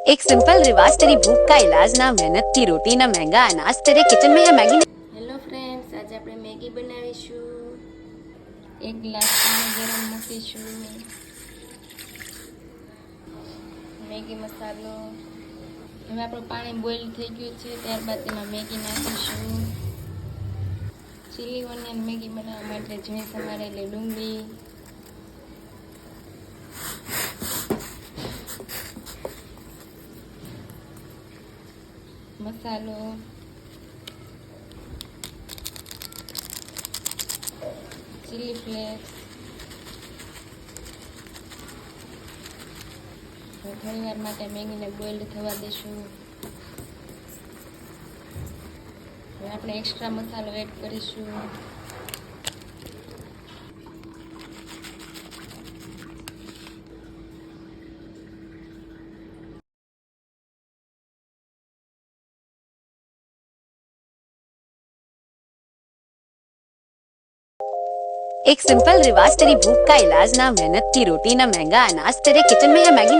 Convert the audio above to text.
एक सिंपल रिवाज, तेरी भूख का इलाज, ना मेहनत की रोटी ना महंगा अनाज, तेरे किचन में है मैगी। હેલો ફ્રેન્ડ્સ, આજે આપણે મેગી બનાવીશું। એક ગ્લાસ પાણી ગરમ મૂકીશું, મેગી મસાલો। હવે આપણું પાણી બોઇલ થઈ ગયું છે, ત્યારબાદ તેમાં મેગી નાખીશું। ચીલી ઓનિયન મેગી બનાવવા માટે ઝીણી સમારેલી ડુંગળી, મસાલો, ચીલી ફ્લેક્સ। થોડી વાર માટે મેગીને બોઇલ થવા દઈશું। હવે આપણે એક્સ્ટ્રા મસાલો એડ કરીશું। एक सिंपल रिवाज, तेरी भूख का इलाज, ना मेहनत की रोटी ना महंगा अनाज, तेरे किचन में है मैगी।